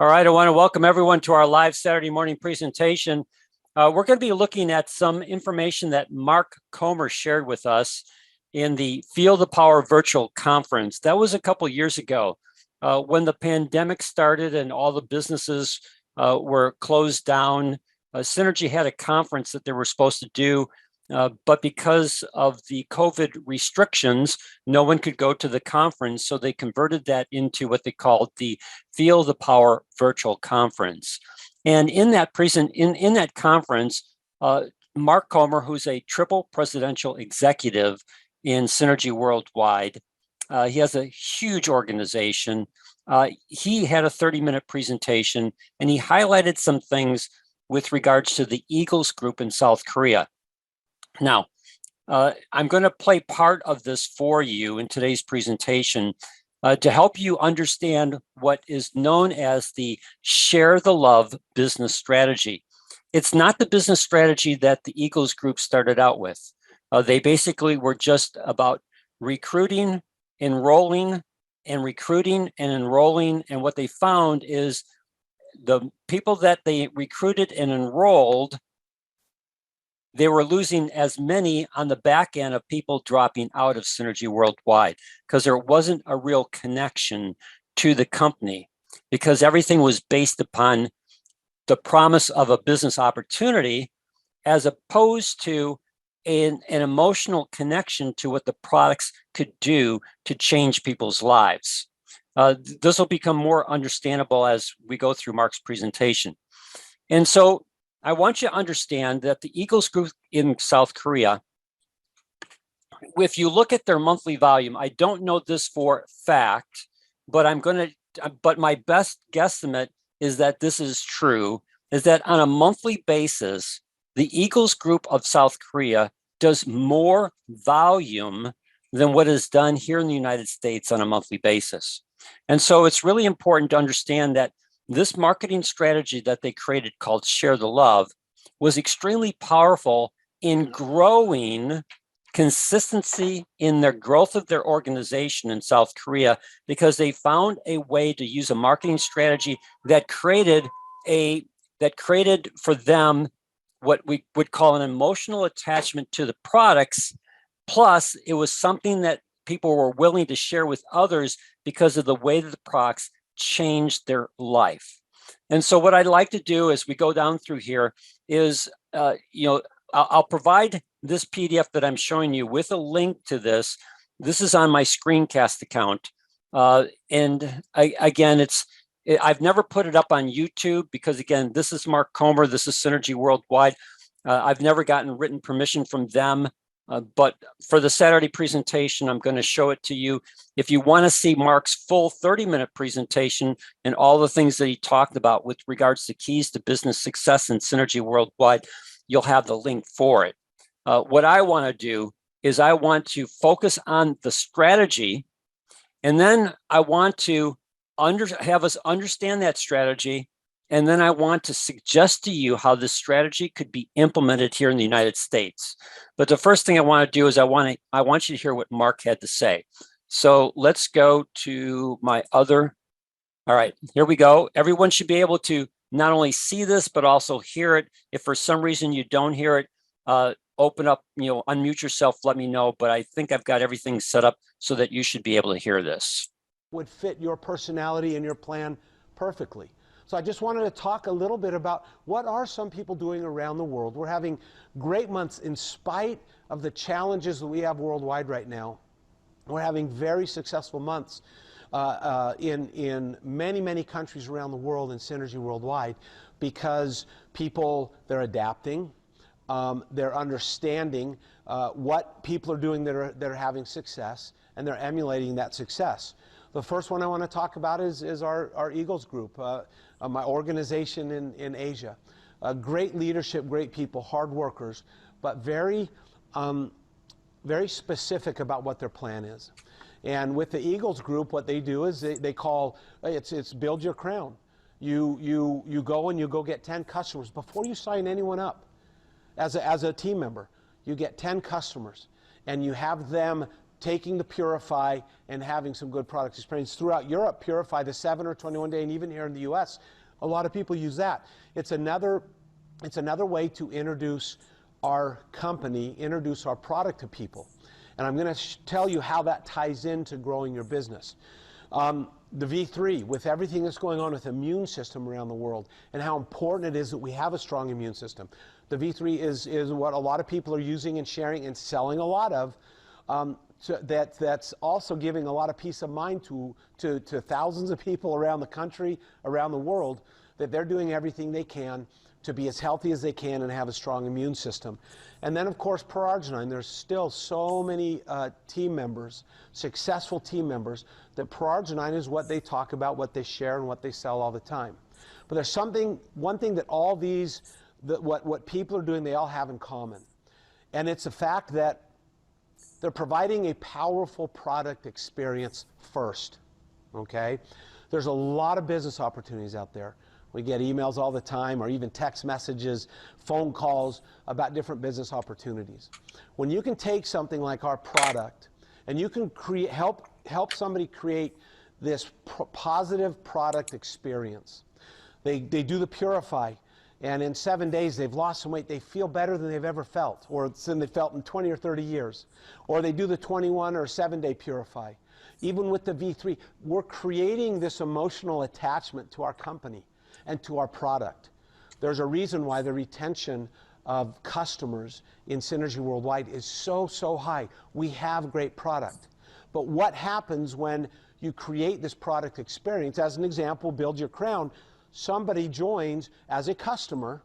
All right, I want to welcome everyone to our live Saturday morning presentation. We're going to be looking at some information that Mark Comer shared with us in the Feel the Power virtual conference. That was a couple years ago when the pandemic started and all the businesses were closed down. Synergy had a conference that they were supposed to do, but because of the COVID restrictions, no one could go to the conference. So they converted that into what they called the Feel the Power virtual conference. And in that in that conference, Mark Comer, who's a triple presidential executive in Synergy Worldwide, he has a huge organization. He had a 30-minute presentation, and he highlighted some things with regards to the Eagles Group in South Korea. Now, I'm going to play part of this for you in today's presentation to help you understand what is known as the Share the Love business strategy. It's not the business strategy that the Eagles Group started out with. They basically were just about recruiting, enrolling, and recruiting and enrolling. And what they found is the people that they recruited and enrolled, they were losing as many on the back end of people dropping out of Synergy Worldwide because there wasn't a real connection to the company, because everything was based upon the promise of a business opportunity as opposed to an emotional connection to what the products could do to change people's lives. This will become more understandable as we go through Mark's presentation. And so I want you to understand that the Eagles Group in South Korea, if you look at their monthly volume, I don't know this for fact, but my best guesstimate is that this is true, is that on a monthly basis, the Eagles Group of South Korea does more volume than what is done here in the United States on a monthly basis. And so it's really important to understand that this marketing strategy that they created called Share the Love was extremely powerful in growing consistency in their growth of their organization in South Korea, because they found a way to use a marketing strategy that created for them what we would call an emotional attachment to the products. Plus, it was something that people were willing to share with others because of the way that the products changed their life. And so what I'd like to do as we go down through here is, I'll provide this PDF that I'm showing you with a link to this. This is on my screencast account. I've never put it up on YouTube because, again, this is Mark Comer. This is Synergy Worldwide. I've never gotten written permission from them. But for the Saturday presentation, I'm going to show it to you. If you want to see Mark's full 30-minute presentation and all the things that he talked about with regards to keys to business success in Synergy Worldwide, you'll have the link for it. What I want to do is I want to focus on the strategy, and then I want to have us understand that strategy. And then I want to suggest to you how this strategy could be implemented here in the United States. But the first thing I want to do is I want you to hear what Mark had to say. So let's go to my other. All right, here we go. Everyone should be able to not only see this, but also hear it. If for some reason you don't hear it, open up, unmute yourself, let me know. But I think I've got everything set up so that you should be able to hear this. Would fit your personality and your plan perfectly. So I just wanted to talk a little bit about what are some people doing around the world. We're having great months in spite of the challenges that we have worldwide right now. We're having very successful months in many, many countries around the world in Synergy Worldwide, because they're adapting, they're understanding what people are doing that are having success, and they're emulating that success. The first one I want to talk about is our Eagles Group, my organization in Asia. Great leadership, great people, hard workers, but very specific about what their plan is. And with the Eagles Group, what they do is they call it's build your crown. You go and you go get 10 customers before you sign anyone up. As a team member, you get 10 customers, and you have them taking the Purify and having some good product experience. Throughout Europe, Purify, the 7 or 21 day, and even here in the US, a lot of people use that. It's another way to introduce our company, introduce our product to people. And I'm going to tell you how that ties into growing your business. The V3, with everything that's going on with the immune system around the world and how important it is that we have a strong immune system. The V3 is what a lot of people are using and sharing and selling a lot of. So that's also giving a lot of peace of mind to thousands of people around the country, around the world, that they're doing everything they can to be as healthy as they can and have a strong immune system. And then, of course, Pro-Arginine. There's still so many team members, successful team members, that Pro-Arginine is what they talk about, what they share, and what they sell all the time. But there's one thing that all these, what people are doing, they all have in common. And it's the fact that they're providing a powerful product experience first, okay? There's a lot of business opportunities out there. We get emails all the time, or even text messages, phone calls about different business opportunities. When you can take something like our product and you can help somebody create this positive product experience. They do the Purify, and in 7 days they've lost some weight. They feel better than they've ever felt, or than they felt in 20 or 30 years. Or they do the 21 or 7-day Purify. Even with the V3, we're creating this emotional attachment to our company and to our product. There's a reason why the retention of customers in Synergy Worldwide is so high. We have great product. But what happens when you create this product experience? As an example, Build Your Crown. Somebody joins as a customer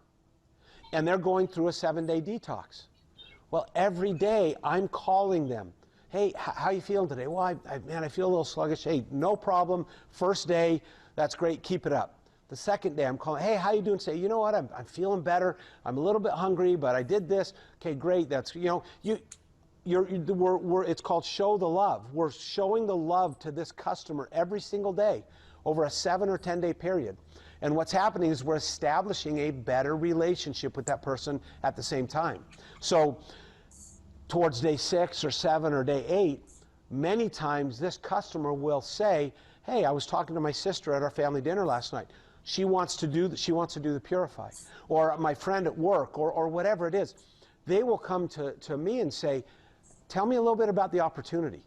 and they're going through a 7-day detox. Well, every day I'm calling them. Hey, how you feeling today? Well, man, I feel a little sluggish. Hey, no problem. First day, that's great. Keep it up. The second day I'm calling. Hey, how you doing? Say, you know what? I'm feeling better. I'm a little bit hungry, but I did this. Okay, great. That's, you know, it's called show the love. We're showing the love to this customer every single day over a 7 or 10 day period. And what's happening is we're establishing a better relationship with that person at the same time. So towards day 6 or 7 or day 8, many times this customer will say, hey, I was talking to my sister at our family dinner last night. She wants to do the Purify. Or my friend at work, or whatever it is. They will come to me and say, tell me a little bit about the opportunity.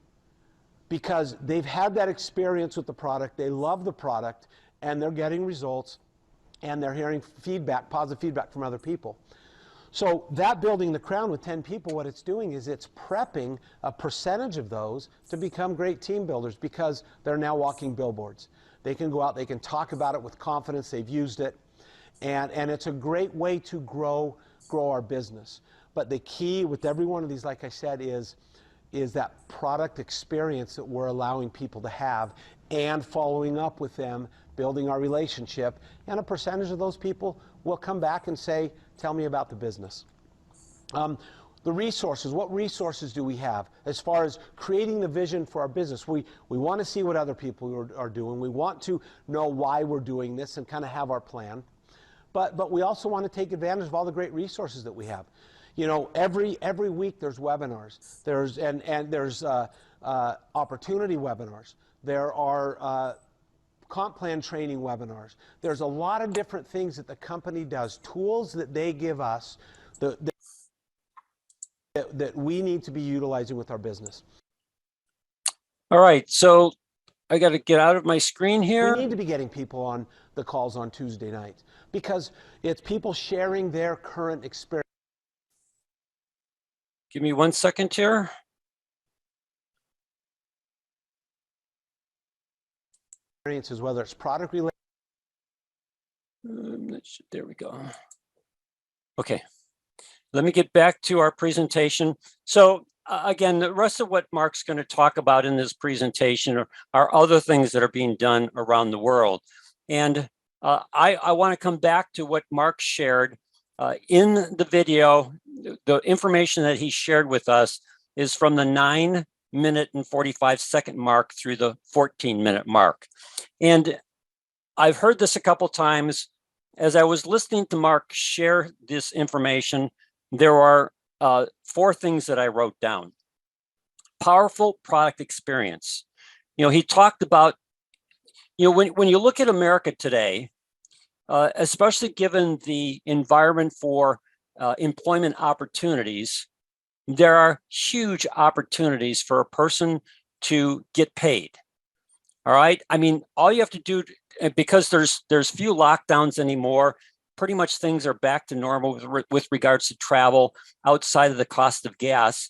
Because they've had that experience with the product, they love the product, and they're getting results, and they're hearing feedback, positive feedback from other people. So that Building the Crown with 10 people, what it's doing is it's prepping a percentage of those to become great team builders, because they're now walking billboards. They can go out, they can talk about it with confidence, they've used it, and it's a great way to grow our business. But the key with every one of these, like I said, is that product experience that we're allowing people to have, and following up with them, building our relationship, and a percentage of those people will come back and say, tell me about the business. The resources, what resources do we have as far as creating the vision for our business? We want to see what other people are doing. We want to know why we're doing this and kind of have our plan. But we also want to take advantage of all the great resources that we have. You know, every week there's webinars. There's opportunity webinars. There are comp plan training webinars. There's a lot of different things that the company does, tools that they give us that we need to be utilizing with our business. All right, so I got to get out of my screen here. We need to be getting people on the calls on Tuesday nights, because it's people sharing their current experience. Give me 1 second here. Experiences, whether it's product related. There we go. Okay, let me get back to our presentation. So again, the rest of what Mark's going to talk about in this presentation are other things that are being done around the world. And I want to come back to what Mark shared in the video. The information that he shared with us is from the 9-minute and 45-second mark through the 14-minute mark. And I've heard this a couple times. As I was listening to Mark share this information, there are 4 things that I wrote down. powerful product experience. He talked about, when you look at America today, especially given the environment for employment opportunities, there are huge opportunities for a person to get paid. All right. I mean, all you have to do, because there's few lockdowns anymore, pretty much things are back to normal with regards to travel outside of the cost of gas.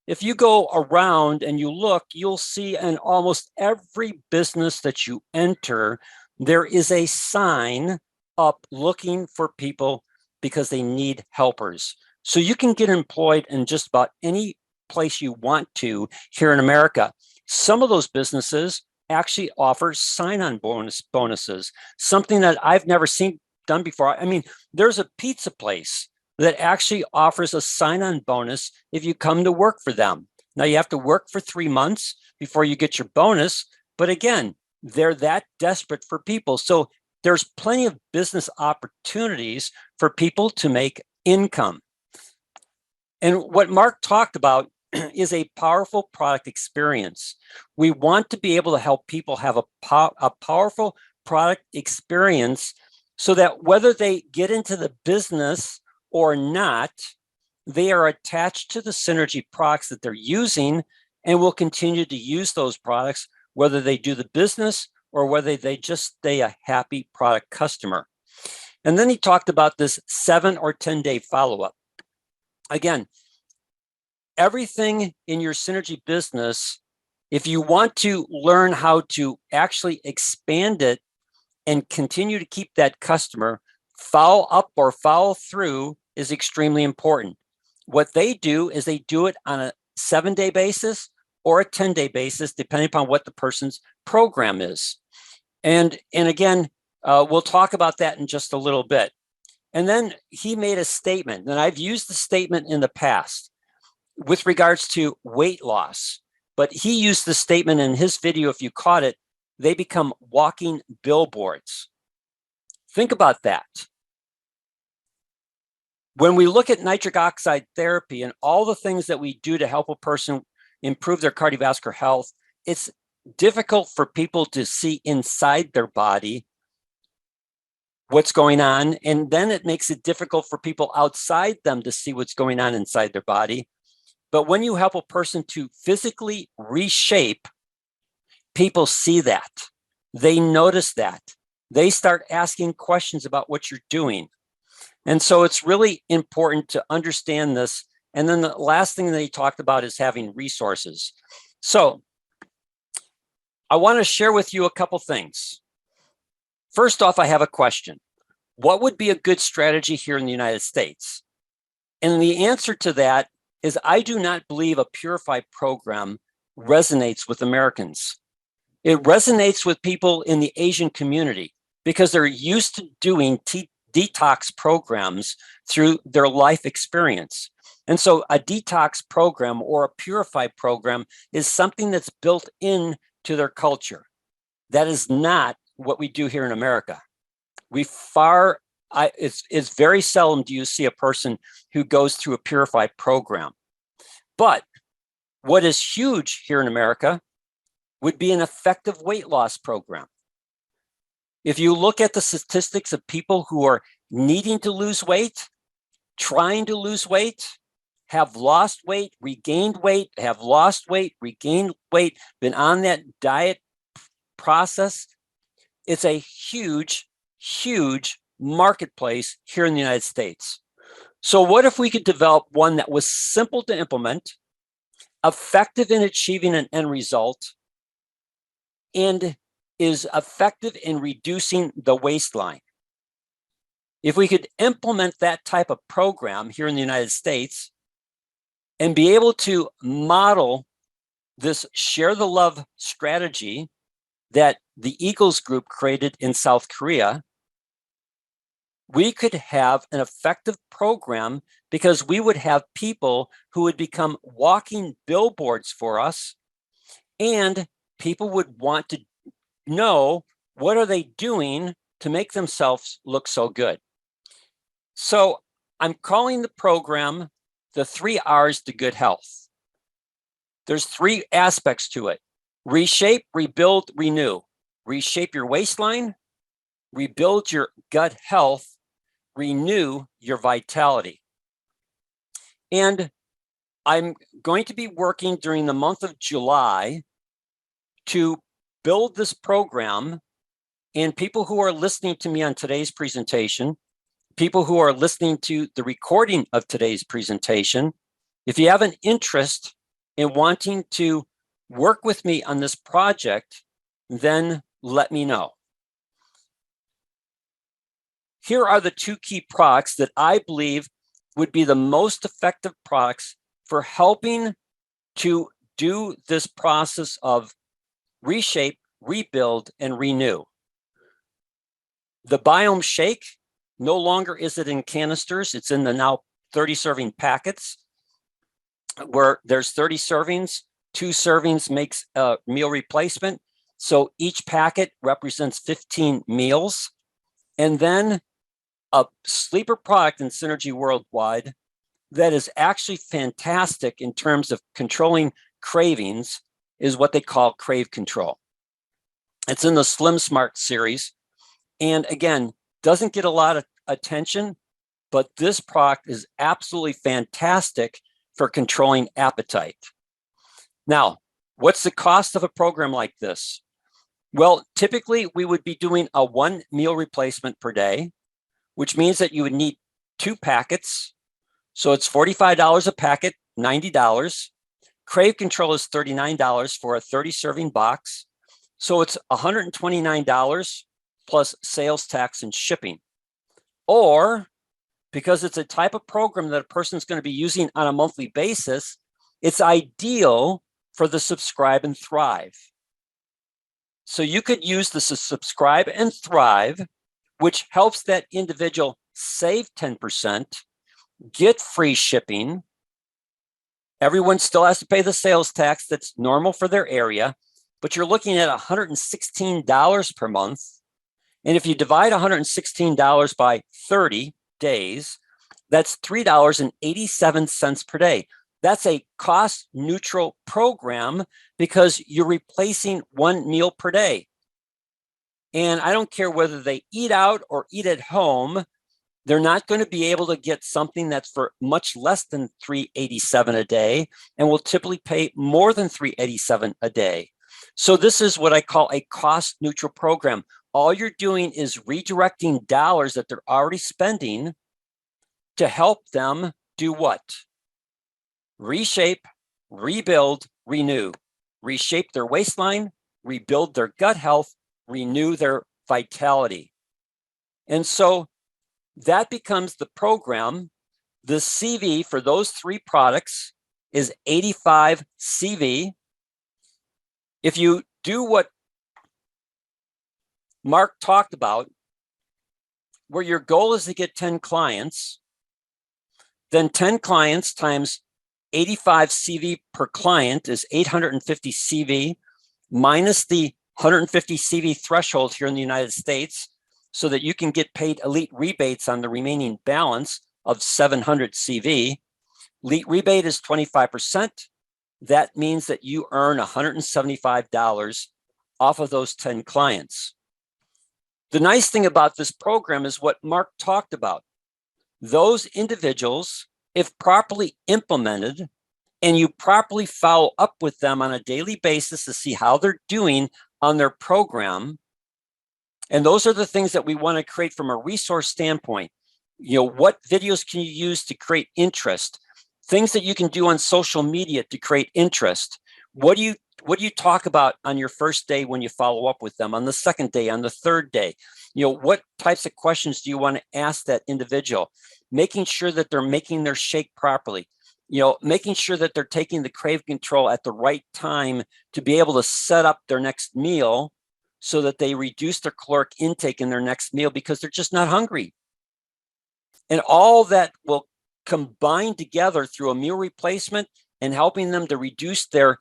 If you go around and you look, you'll see in almost every business that you enter, there is a sign up looking for people because they need helpers. So you can get employed in just about any place you want to here in America. Some of those businesses actually offer sign-on bonuses, something that I've never seen done before. I mean, there's a pizza place that actually offers a sign-on bonus if you come to work for them. Now, you have to work for 3 months before you get your bonus. But again, they're that desperate for people. So there's plenty of business opportunities for people to make income. And what Mark talked about is a powerful product experience. We want to be able to help people have a powerful product experience so that whether they get into the business or not, they are attached to the Synergy products that they're using and will continue to use those products, whether they do the business or whether they just stay a happy product customer. And then he talked about this 7 or 10-day follow-up. Again, everything in your Synergy business, if you want to learn how to actually expand it and continue to keep that customer, follow up or follow through is extremely important. What they do is they do it on a 7-day basis or a 10-day basis, depending upon what the person's program is. And again, we'll talk about that in just a little bit. And then he made a statement, and I've used the statement in the past with regards to weight loss, but he used the statement in his video. If you caught it, they become walking billboards. Think about that. When we look at nitric oxide therapy and all the things that we do to help a person improve their cardiovascular health, it's difficult for people to see inside their body what's going on. And then it makes it difficult for people outside them to see what's going on inside their body. But when you help a person to physically reshape, people see that. They notice that. They start asking questions about what you're doing. And so it's really important to understand this. And then the last thing that he talked about is having resources. So I want to share with you a couple things. First off, I have a question. What would be a good strategy here in the United States? And the answer to that is I do not believe a Purify program resonates with Americans. It resonates with people in the Asian community because they're used to doing detox programs through their life experience. And so a detox program or a Purify program is something that's built into their culture. That is not what we do here in America. It's very seldom do you see a person who goes through a Purify program. But what is huge here in America would be an effective weight loss program. If you look at the statistics of people who are needing to lose weight, trying to lose weight, have lost weight, regained weight, have lost weight, regained weight, been on that diet process, it's a huge, huge marketplace here in the United States. So what if we could develop one that was simple to implement, effective in achieving an end result, and is effective in reducing the waistline? If we could implement that type of program here in the United States and be able to model this share the love strategy that the Eagles Group created in South Korea, we could have an effective program because we would have people who would become walking billboards for us, and people would want to know what are they doing to make themselves look so good. So I'm calling the program the 3 R's to good health. There's three aspects to it: reshape, rebuild, renew. Reshape your waistline, rebuild your gut health, renew your vitality. And I'm going to be working during the month of July to build this program. And people who are listening to me on today's presentation, people who are listening to the recording of today's presentation, if you have an interest in wanting to work with me on this project, then let me know. Here are the two key products that I believe would be the most effective products for helping to do this process of reshape, rebuild, and renew. The Biome Shake, no longer is it in canisters. It's in the now 30 serving packets where there's 30 servings. 2 servings makes a meal replacement. So each packet represents 15 meals. And then a sleeper product in Synergy Worldwide that is actually fantastic in terms of controlling cravings is what they call Crave Control. It's in the Slim Smart series. And again, doesn't get a lot of attention, but this product is absolutely fantastic for controlling appetite. Now, what's the cost of a program like this? Well, typically we would be doing a 1 meal replacement per day, which means that you would need 2 packets. So it's $45 a packet, $90. Crave Control is $39 for a 30 serving box. So it's $129 plus sales tax and shipping. Or because it's a type of program that a person's going to be using on a monthly basis, it's ideal for the Subscribe and Thrive. So you could use the Subscribe and Thrive, which helps that individual save 10%, get free shipping. Everyone still has to pay the sales tax that's normal for their area, but you're looking at $116 per month. And if you divide $116 by 30 days, that's $3.87 per day. That's a cost neutral program because you're replacing 1 meal per day. And I don't care whether they eat out or eat at home, they're not going to be able to get something that's for much less than $3.87 a day and will typically pay more than $3.87 a day. So this is what I call a cost neutral program. All you're doing is redirecting dollars that they're already spending to help them do what? Reshape, rebuild, renew. Reshape their waistline, rebuild their gut health, renew their vitality. And so that becomes the program. The CV for those 3 products is 85 CV. If you do what Mark talked about, where your goal is to get 10 clients, then 10 clients times 85 CV per client is 850 CV minus the 150 CV threshold here in the United States, so that you can get paid elite rebates on the remaining balance of 700 CV. Elite rebate is 25%. That means that you earn $175 off of those 10 clients. The nice thing about this program is what Mark talked about. Those individuals, if properly implemented, and you properly follow up with them on a daily basis to see how they're doing on their program, and those are the things that we want to create from a resource standpoint. You know, what videos can you use to create interest? Things that you can do on social media to create interest. What do you talk about on your first day when you follow up with them, on the second day, on the third day? You know, what types of questions do you want to ask that individual? Making sure that they're making their shake properly. You know, making sure that they're taking the Crave Control at the right time to be able to set up their next meal so that they reduce their caloric intake in their next meal because they're just not hungry. And all that will combine together through a meal replacement and helping them to reduce their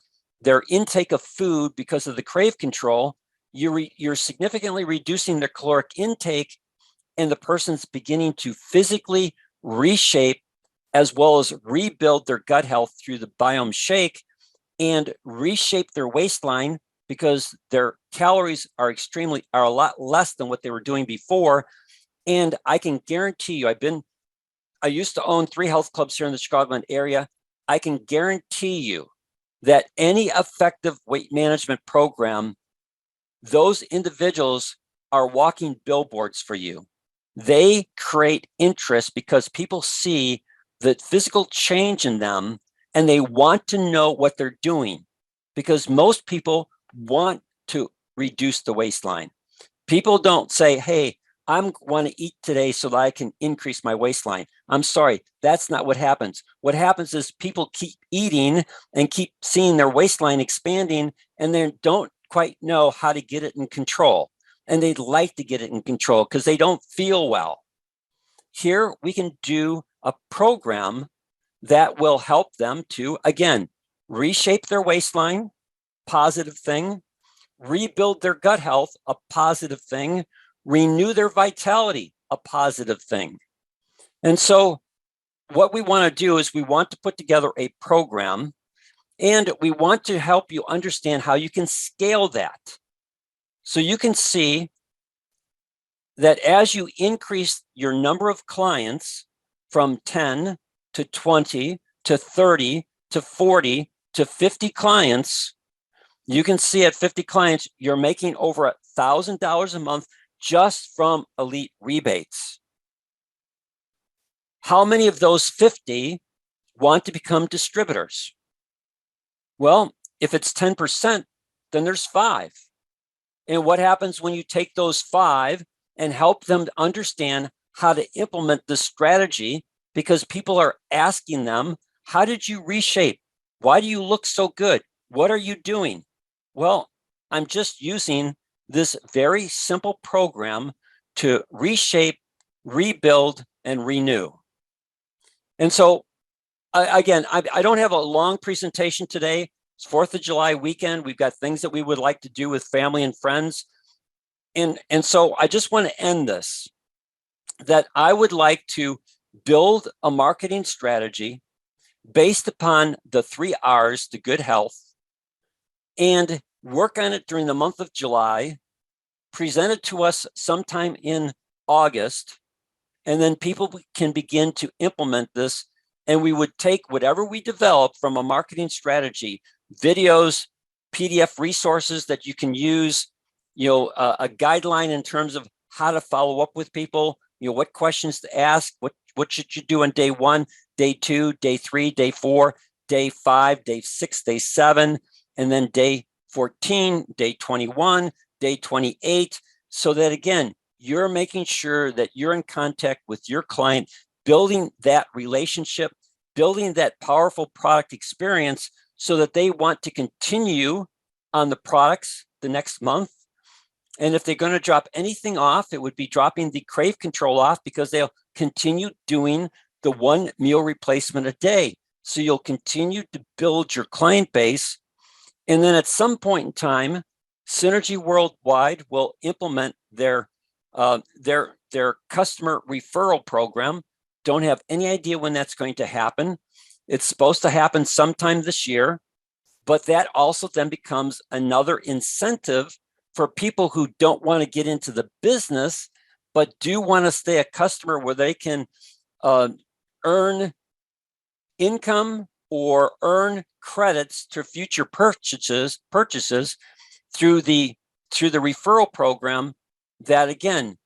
intake of food because of the Crave Control. You're significantly reducing their caloric intake, and the person's beginning to physically reshape as well as rebuild their gut health through the Biome Shake. and reshape their waistline because their calories are a lot less than what they were doing before. And I can guarantee you, I used to own 3 health clubs here in the Chicagoland area. I can guarantee you that any effective weight management program, those individuals are walking billboards for you. They create interest because people see the physical change in them and they want to know what they're doing, because most people want to reduce the waistline. People don't say, hey, I want to eat today so that I can increase my waistline. I'm sorry, that's not what happens. What happens is people keep eating and keep seeing their waistline expanding and they don't quite know how to get it in control. And they'd like to get it in control because they don't feel well. Here we can do a program that will help them to, again, reshape their waistline, positive thing, rebuild their gut health, a positive thing, renew their vitality, a positive thing. And so what we want to do is we want to put together a program, and we want to help you understand how you can scale that. So you can see that as you increase your number of clients from 10 to 20 to 30 to 40 to 50 clients, you can see at 50 clients, you're making over $1,000 a month just from elite rebates. How many of those 50 want to become distributors? Well, if it's 10%, then there's 5. And what happens when you take those 5 and help them to understand how to implement this strategy? Because people are asking them, how did you reshape? Why do you look so good? What are you doing? Well, I'm just using this very simple program to reshape, rebuild, and renew. And so, again, I don't have a long presentation today. It's 4th of July weekend. We've got things that we would like to do with family and friends. And so I just want to end this, that I would like to build a marketing strategy based upon the 3 R's to good health, and work on it during the month of July, present it to us sometime in August, and then people can begin to implement this. And we would take whatever we develop from a marketing strategy, videos, PDF resources that you can use, a guideline in terms of how to follow up with people, what questions to ask, what should you do on day 1, day 2, day 3, day 4, day 5, day 6, day 7, and then day 14, day 21, day 28, so that, again, you're making sure that you're in contact with your client, building that relationship, building that powerful product experience so that they want to continue on the products the next month. And if they're going to drop anything off, it would be dropping the crave control off, because they'll continue doing the 1 meal replacement a day. So you'll continue to build your client base. And then at some point in time, Synergy Worldwide will implement their customer referral program. Don't have any idea when that's going to happen. It's supposed to happen sometime this year, but that also then becomes another incentive for people who don't want to get into the business, but do want to stay a customer, where they can earn income or earn credits to future purchases through the referral program. That, again,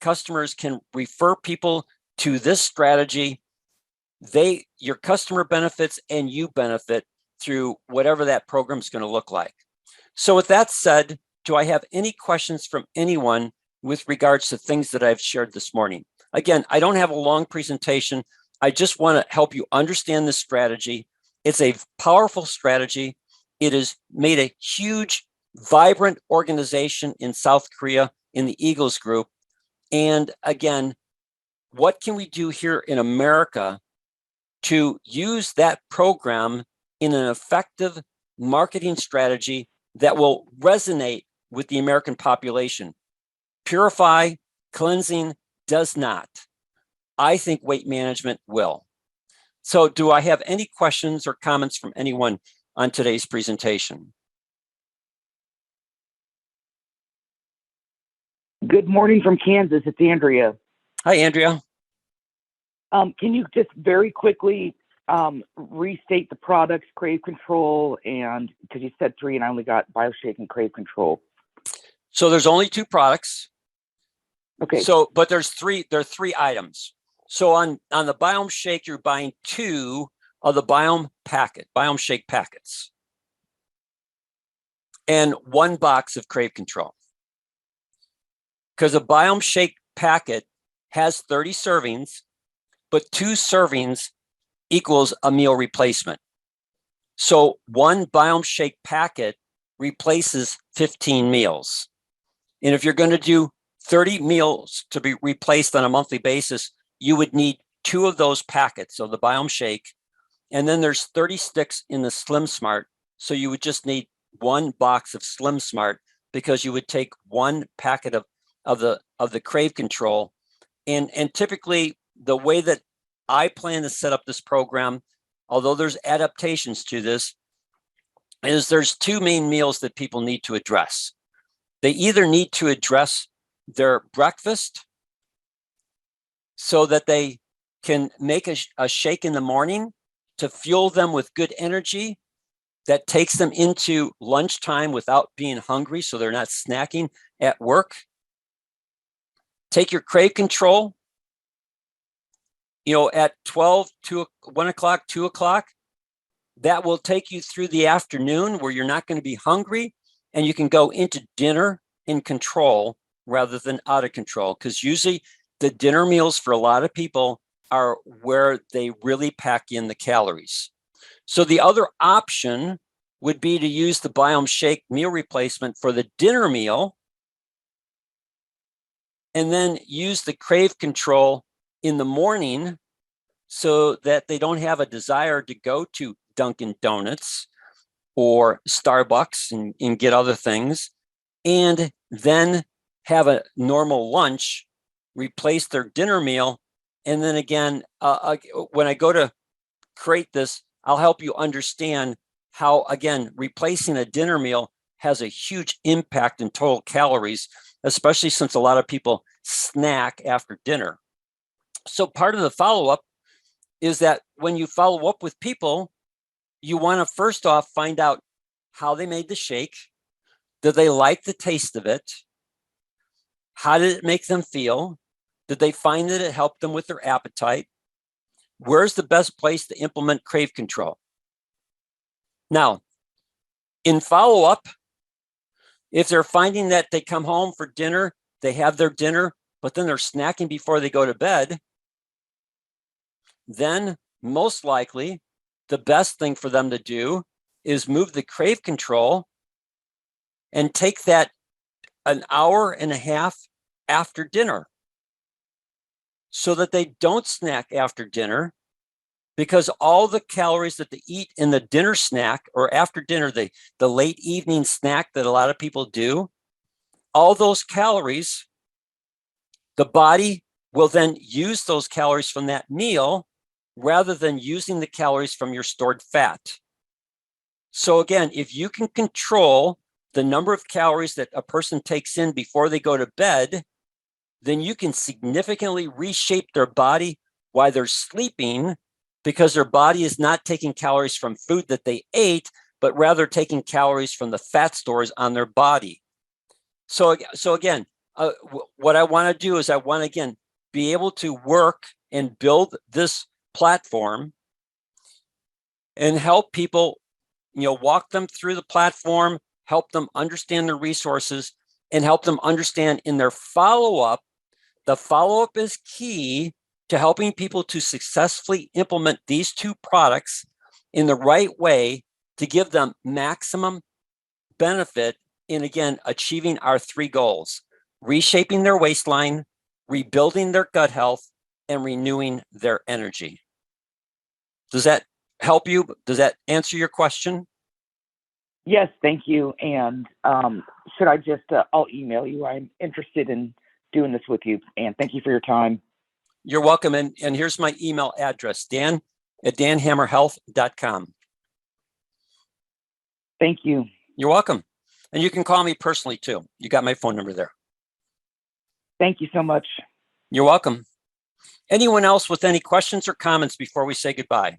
customers can refer people to this strategy. Your customer benefits and you benefit through whatever that program is going to look like. So with that said, do I have any questions from anyone with regards to things that I've shared this morning? Again, I don't have a long presentation. I just want to help you understand this strategy. It's a powerful strategy. It has made a huge, vibrant organization in South Korea in the Eagles Group. And again, what can we do here in America to use that program in an effective marketing strategy that will resonate with the American population? Purify, cleansing does not. I think weight management will. So do I have any questions or comments from anyone on today's presentation. Good morning from Kansas. It's Andrea. Hi, Andrea. Can you just very quickly restate the products, Crave Control, and because you said 3 and I only got BioShake and Crave Control. So there's only 2 products. Okay. So, but there are 3 items. So on the Biome Shake, you're buying 2 of the Biome Shake packets, and 1 box of Crave Control. Because a Biome Shake packet has 30 servings, but 2 servings equals a meal replacement. So 1 Biome Shake packet replaces 15 meals. And if you're going to do 30 meals to be replaced on a monthly basis, you would need 2 of those packets of the Biome Shake. And then there's 30 sticks in the Slim Smart. So you would just need 1 box of Slim Smart, because you would take 1 packet of the Crave Control. And typically the way that I plan to set up this program, although there's adaptations to this, is there's 2 main meals that people need to address. They either need to address their breakfast so that they can make a shake in the morning to fuel them with good energy that takes them into lunchtime without being hungry, so they're not snacking at work. Take your Crave Control, at 12, 1 o'clock, 2 o'clock. That will take you through the afternoon where you're not going to be hungry, and you can go into dinner in control rather than out of control, because usually the dinner meals for a lot of people are where they really pack in the calories. So the other option would be to use the Biome Shake meal replacement for the dinner meal, and then use the Crave Control in the morning so that they don't have a desire to go to Dunkin' Donuts or Starbucks and get other things, and then have a normal lunch, replace their dinner meal. And then again, when I go to create this, I'll help you understand how, again, replacing a dinner meal has a huge impact in total calories, especially since a lot of people snack after dinner. So part of the follow-up is that when you follow up with people, you want to first off find out how they made the shake. Did they like the taste of it? How did it make them feel? Did they find that it helped them with their appetite? Where's the best place to implement Crave Control? Now, in follow-up, if they're finding that they come home for dinner, they have their dinner, but then they're snacking before they go to bed, then most likely the best thing for them to do is move the Crave Control and take that an hour and a half after dinner, so that they don't snack after dinner, because all the calories that they eat in the dinner snack or after dinner, the late evening snack that a lot of people do, all those calories, the body will then use those calories from that meal rather than using the calories from your stored fat. So again, if you can control the number of calories that a person takes in before they go to bed, then you can significantly reshape their body while they're sleeping, because their body is not taking calories from food that they ate, but rather taking calories from the fat stores on their body. So again, what I want to do is I want to, again, be able to work and build this platform and help people, walk them through the platform, help them understand their resources, and help them understand in their follow-up. The follow-up is key to helping people to successfully implement these 2 products in the right way to give them maximum benefit in, again, achieving our 3 goals: reshaping their waistline, rebuilding their gut health, and renewing their energy. Does that help you? Does that answer your question? Yes, thank you. And should I just, I'll email you. I'm interested in doing this with you. And thank you for your time. You're welcome. And here's my email address, Dan@danhammerhealth.com. Thank you. You're welcome. And you can call me personally too. You got my phone number there. Thank you so much. You're welcome. Anyone else with any questions or comments before we say goodbye?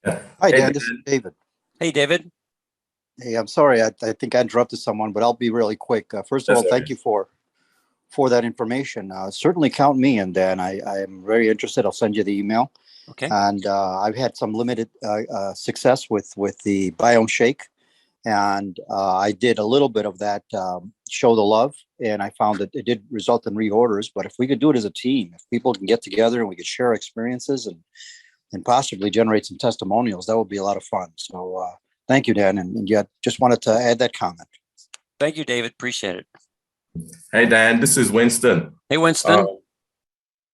Hi, Dan. This is David. Hey, David. Hey, I'm sorry. I think I interrupted someone, but I'll be really quick. First of all, thank you for that information. Certainly count me in, Dan. I am very interested. I'll send you the email. Okay. And I've had some limited success with the Biome Shake. And I did a little bit of that show the love, and I found that it did result in reorders. But if we could do it as a team, if people can get together and we could share experiences and possibly generate some testimonials, that would be a lot of fun. So thank you, Dan. And yet just wanted to add that comment. Thank you, David. Appreciate it. Hey, Dan, this is Winston. Hey, Winston.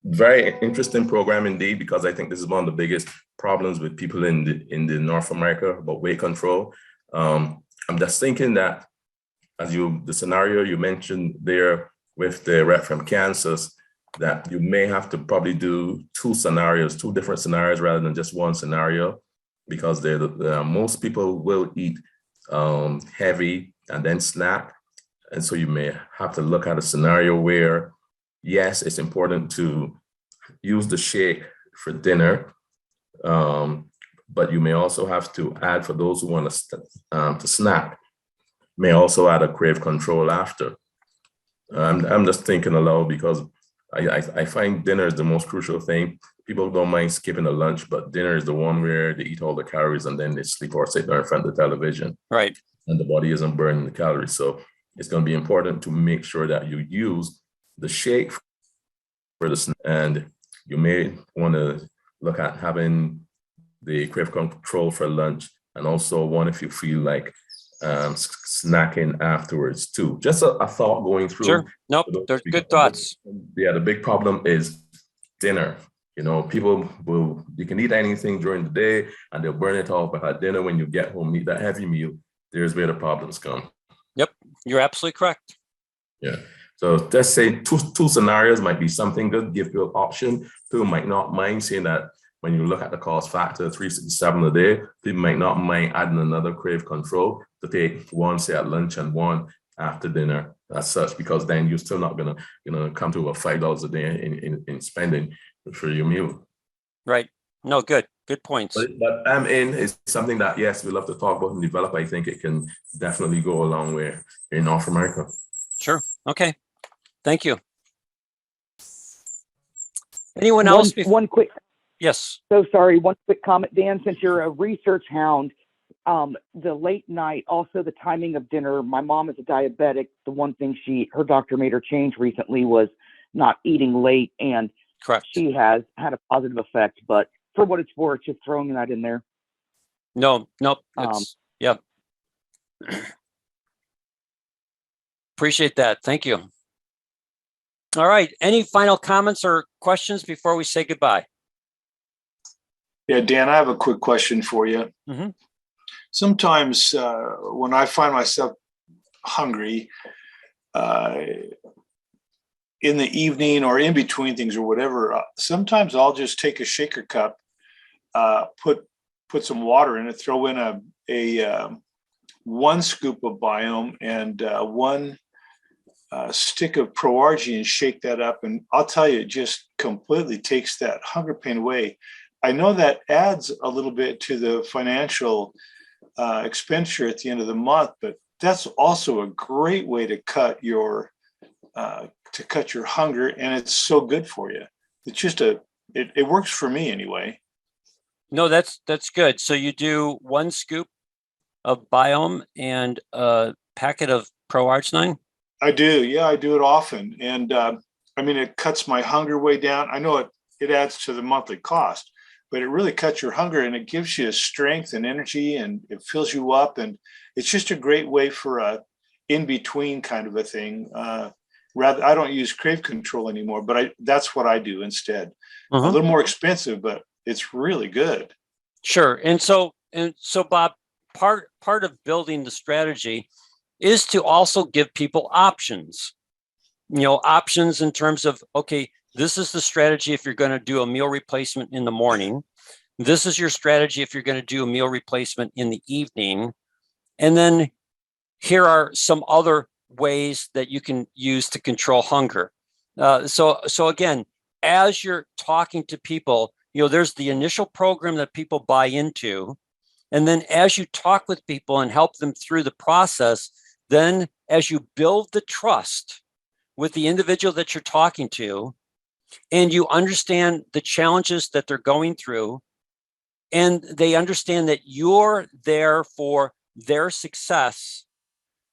Very interesting program indeed, because I think this is one of the biggest problems with people in the North America about weight control. I'm just thinking that the scenario you mentioned there with the rep from Kansas, that you may have to probably do two different scenarios rather than just one scenario, because most people will eat heavy and then snack. And so you may have to look at a scenario where, yes, it's important to use the shake for dinner, but you may also have to add, for those who want to snack, may also add a crave control after. I'm just thinking aloud, because I find dinner is the most crucial thing. People don't mind skipping a lunch, but dinner is the one where they eat all the calories and then they sleep or sit there in front of the television. Right. And the body isn't burning the calories. So it's going to be important to make sure that you use the shake for the snack. And you may want to look at having the crave control for lunch, and also one if you feel like snacking afterwards too. Just a thought going through. Sure. Nope. They're good thoughts. Yeah, the big problem is dinner. You know, you can eat anything during the day and they'll burn it off, but at dinner, when you get home, eat that heavy meal, there's where the problems come. Yep. You're absolutely correct. Yeah. So let's say two scenarios might be something good, give you an option. People might not mind saying that. When you look at the cost factor, 367 a day, people might not mind adding another crave control to take one, say, at lunch and one after dinner as such, because then you're still not gonna come to about $5 a day in spending for your meal. Right. No, good points. But is something that, yes, we love to talk about and develop. I think it can definitely go a long way in North America. Sure. Okay. Thank you. Anyone else? One quick. Yes. So sorry. One quick comment, Dan. Since you're a research hound, the late night, also the timing of dinner. My mom is a diabetic. The one thing her doctor made her change recently was not eating late, and correct. She has had a positive effect. But for what it's worth, just throwing that in there. No. Yeah. Appreciate that. Thank you. All right. Any final comments or questions before we say goodbye? Yeah, Dan, I have a quick question for you. Mm-hmm. Sometimes when I find myself hungry in the evening or in between things or whatever, sometimes I'll just take a shaker cup, put some water in it, throw in a 1 scoop of Biome and 1 stick of ProRG and shake that up. And I'll tell you, it just completely takes that hunger pain away. I know that adds a little bit to the financial expenditure at the end of the month, but that's also a great way to cut your hunger, and it's so good for you. It's just it works for me anyway. No, that's good. So you do 1 scoop of Biome and a packet of ProArginine? I do. Yeah, I do it often. And I mean, it cuts my hunger way down. I know it adds to the monthly cost, but it really cuts your hunger and it gives you strength and energy and it fills you up. And it's just a great way for a in-between kind of a thing. Rather, I don't use crave control anymore, but that's what I do instead. Mm-hmm. A little more expensive, but it's really good. Sure. And so Bob, part of building the strategy is to also give people options. Options in terms of, okay, this is the strategy if you're going to do a meal replacement in the morning. This is your strategy if you're going to do a meal replacement in the evening. And then here are some other ways that you can use to control hunger. So again, as you're talking to people, there's the initial program that people buy into. And then as you talk with people and help them through the process, then as you build the trust with the individual that you're talking to, and you understand the challenges that they're going through, and they understand that you're there for their success,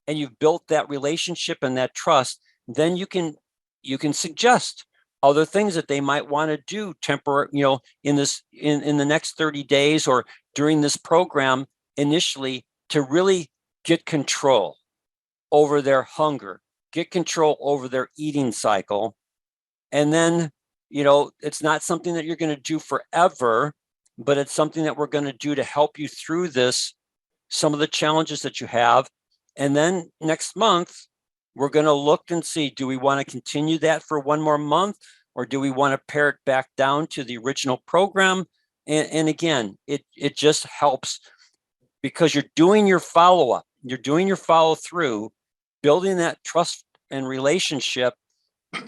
and you've built that relationship and that trust, then you can suggest other things that they might want to do temporary, in the next 30 days or during this program initially, to really get control over their hunger, get control over their eating cycle. And then, it's not something that you're going to do forever, but it's something that we're going to do to help you through some of the challenges that you have. And then next month, we're going to look and see, do we want to continue that for one more month, or do we want to pare it back down to the original program? And again, it just helps because you're doing your follow-up, you're doing your follow-through, building that trust and relationship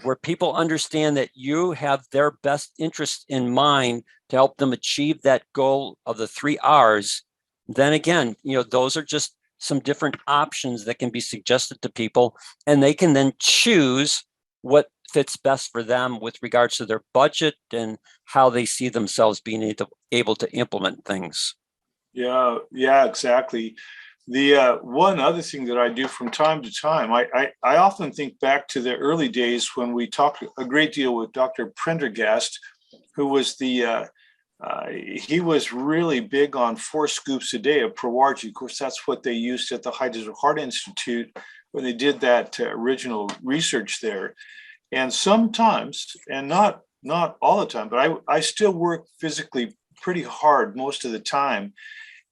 where people understand that you have their best interest in mind to help them achieve that goal of the 3 R's. Then again, those are just some different options that can be suggested to people, and they can then choose what fits best for them with regards to their budget and how they see themselves being able to implement things. Yeah, exactly. The one other thing that I do from time to time, I often think back to the early days when we talked a great deal with Dr. Prendergast, who was he was really big on 4 scoops a day of Proargy. Of course, that's what they used at the High Desert Heart Institute when they did that original research there. And sometimes, and not all the time, but I still work physically pretty hard most of the time.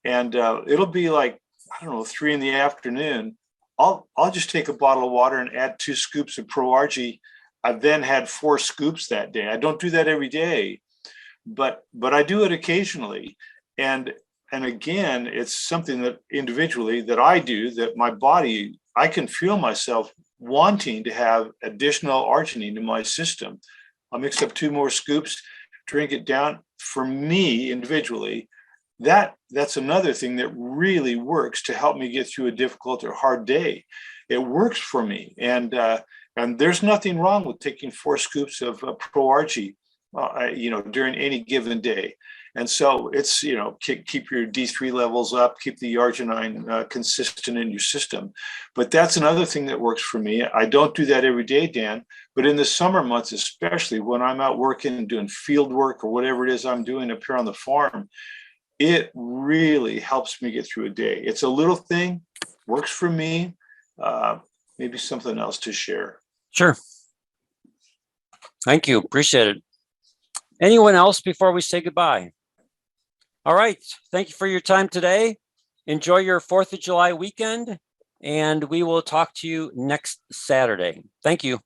And it'll be like, I don't know, 3 p.m. I'll just take a bottle of water and add 2 scoops of Proargy. I've then had 4 scoops that day. I don't do that every day, but I do it occasionally. And again, it's something that individually that I do, that my body, I can feel myself wanting to have additional arginine in my system. I'll mix up 2 more scoops, drink it down. For me individually, that's another thing that really works to help me get through a difficult or hard day. It works for me, and there's nothing wrong with taking 4 scoops of Proargy, during any given day. And so it's, keep your D3 levels up, keep the arginine consistent in your system. But that's another thing that works for me. I don't do that every day, Dan, but in the summer months, especially when I'm out working and doing field work or whatever it is I'm doing up here on the farm, it really helps me get through a day. It's a little thing, works for me. Maybe something else to share. Sure. Thank you. Appreciate it. Anyone else before we say goodbye? All right. Thank you for your time today. Enjoy your 4th of July weekend, and we will talk to you next Saturday. Thank you.